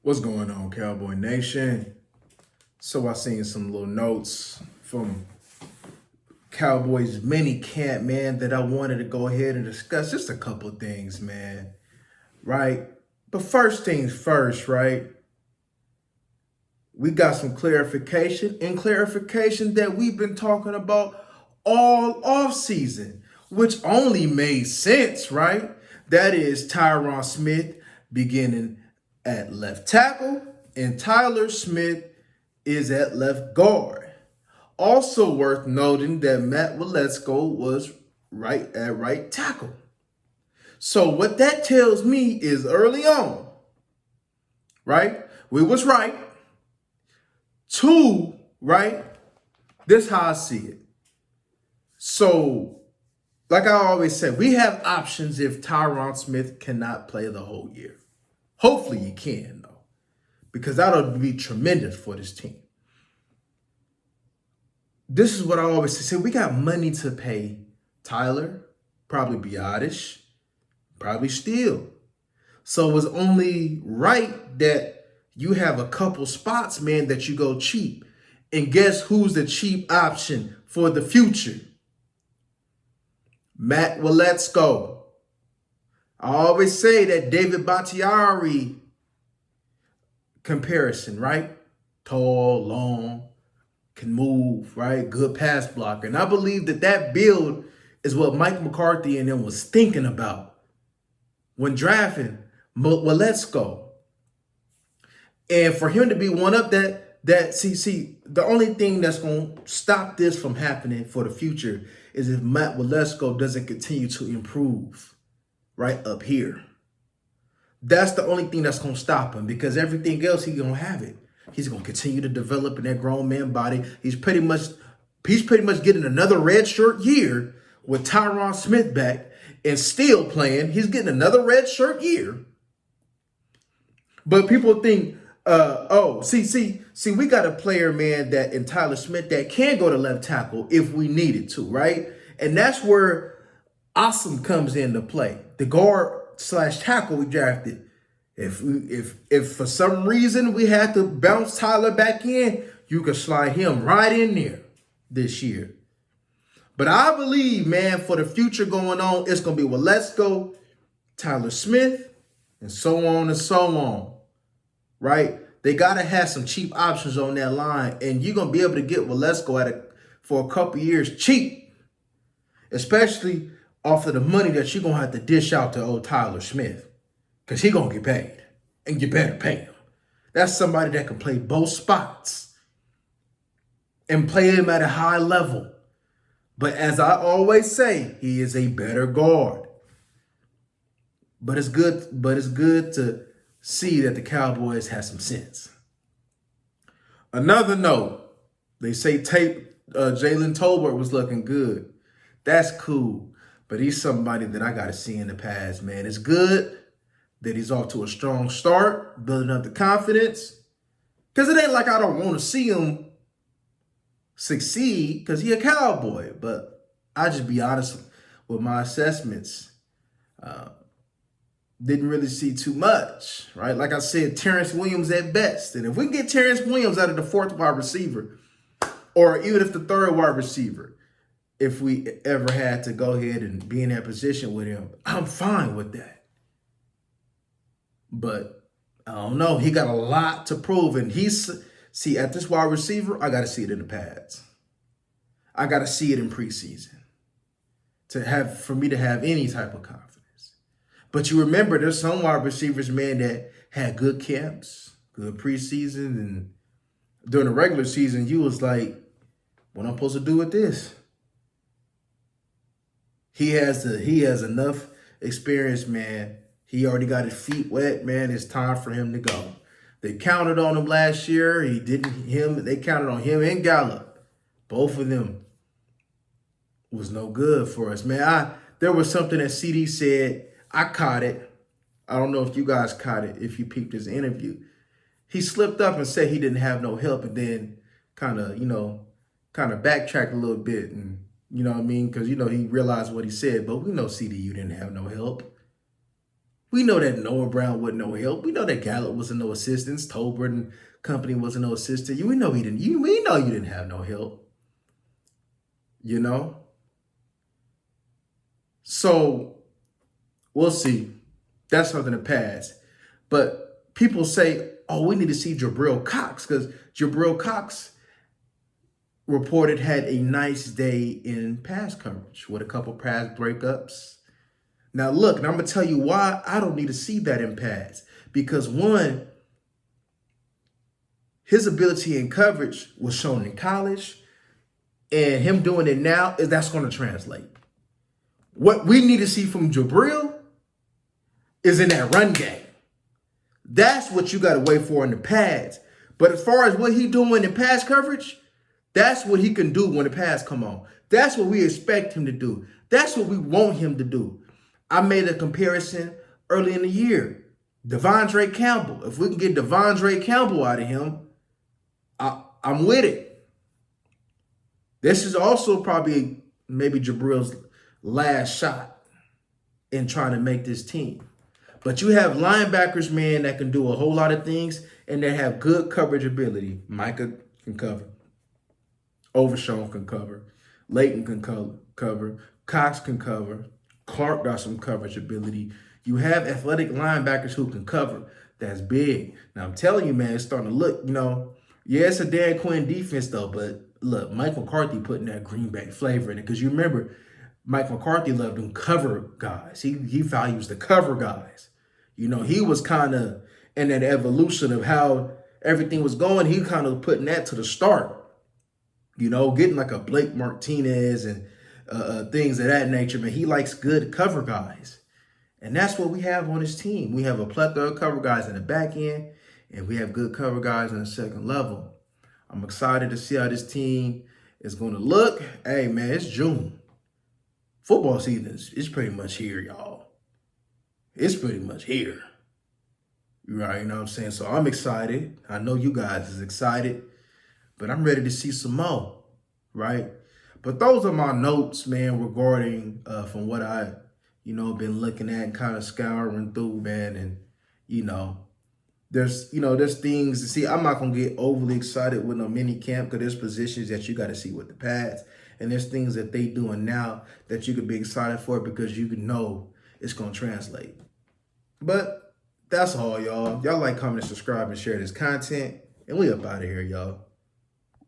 What's going on, Cowboy Nation? So I seen some little notes from Cowboys mini camp, man, that I wanted to go ahead and discuss. Just a couple of things, man. Right? But first things first, right? We got some clarification that we've been talking about all off season, which only made sense, right? That is Tyron Smith beginning at left tackle and Tyler Smith is at left guard. Also worth noting that Matt Waletzko was right at right tackle. So what that tells me is early on, right? We was right. Two, right? This how I see it. So, like I always say, we have options if Tyron Smith cannot play the whole year. Hopefully he can, though, because that'll be tremendous for this team. This is what I always say. We got money to pay Tyler, probably Biotish, probably Steele. So it's only right that you have a couple spots, man, that you go cheap. And guess who's the cheap option for the future? Matt Waletzko. I always say that David Bakhtiari comparison, right? Tall, long, can move, right? Good pass blocker. And I believe that build is what Mike McCarthy and them was thinking about when drafting Waletzko. And for him to be one up see, the only thing that's going to stop this from happening for the future is if Matt Waletzko doesn't continue to improve right up here. That's the only thing that's going to stop him, because everything else, he's going to have it. He's going to continue to develop in that grown man body. He's pretty much getting another red shirt year with Tyron Smith back and still playing. He's getting another red shirt year. But people think, we got a player, man, that in Tyler Smith that can go to left tackle if we needed to, right? And that's where Awesome comes into play. The guard / tackle we drafted. If for some reason we had to bounce Tyler back in, you could slide him right in there this year. But I believe, man, for the future going on, it's going to be Waletzko, Tyler Smith, and so on and so on, right? They got to have some cheap options on that line, and you're going to be able to get Waletzko for a couple years cheap, especially off of the money that you're going to have to dish out to old Tyler Smith, because he's going to get paid, and you better pay him. That's somebody that can play both spots and play him at a high level. But as I always say, he is a better guard. But it's good to see that the Cowboys have some sense. Another note, they say Jalen Tolbert was looking good. That's cool. But he's somebody that I got to see in the past, man. It's good that he's off to a strong start, building up the confidence. Because it ain't like I don't want to see him succeed, because he a Cowboy. But I just be honest with my assessments. Didn't really see too much, right? Like I said, Terrence Williams at best. And if we can get Terrence Williams out of the fourth wide receiver, or even if the third wide receiver, if we ever had to go ahead and be in that position with him, I'm fine with that. But I don't know. He got a lot to prove. And at this wide receiver, I got to see it in the pads. I got to see it in preseason for me to have any type of confidence. But you remember, there's some wide receivers, man, that had good camps, good preseason, and during the regular season, you was like, what I'm supposed to do with this? He has enough experience, man. He already got his feet wet, man. It's time for him to go. They counted on him last year. They counted on him and Gallup. Both of them was no good for us, man. There was something that CD said. I caught it. I don't know if you guys caught it, if you peeped his interview. He slipped up and said he didn't have no help, and then kind of backtracked a little bit, and you know what I mean? Because, he realized what he said, but we know, CD, you didn't have no help. We know that Noah Brown wasn't no help. We know that Gallup wasn't no assistance. Tolbert and company wasn't no assistant. We know he didn't. We know you didn't have no help. You know. So we'll see. That's something to pass. But people say, "Oh, we need to see Jabril Cox," because Jabril Cox reported had a nice day in pass coverage with a couple pass breakups. Now, look, and I'm going to tell you why I don't need to see that in pass. Because one, his ability in coverage was shown in college, and him doing it now, that's going to translate. What we need to see from Jabril is in that run game. That's what you got to wait for in the pads. But as far as what he doing in pass coverage, that's what he can do when the pass come on. That's what we expect him to do. That's what we want him to do. I made a comparison early in the year. Devondre Campbell. If we can get Devondre Campbell out of him, I'm with it. This is also probably maybe Jabril's last shot in trying to make this team. But you have linebackers, man, that can do a whole lot of things and that have good coverage ability. Micah can cover. Overshown can cover. Leighton can cover. Cox can cover. Clark got some coverage ability. You have athletic linebackers who can cover. That's big. Now, I'm telling you, man, it's starting to look, yeah, it's a Dan Quinn defense, though. But look, Mike McCarthy putting that Green Bay flavor in it. Because you remember, Mike McCarthy loved them cover guys. He values the cover guys. He was kind of in that evolution of how everything was going. He kind of putting that to the start. Getting like a Blake Martinez and things of that nature. Man, he likes good cover guys. And that's what we have on his team. We have a plethora of cover guys in the back end, and we have good cover guys in the second level. I'm excited to see how this team is going to look. Hey, man, it's June. Football season is pretty much here, y'all. It's pretty much here. Right, you know what I'm saying? So I'm excited. I know you guys is excited, but I'm ready to see some more, right? But those are my notes, man, regarding from what I, been looking at and kind of scouring through, man. And, there's things to see. I'm not going to get overly excited with no mini camp because there's positions that you got to see with the pads. And there's things that they doing now that you could be excited for because you can know it's going to translate. But that's all, y'all. Y'all like, comment, and subscribe, and share this content. And we up out of here, y'all.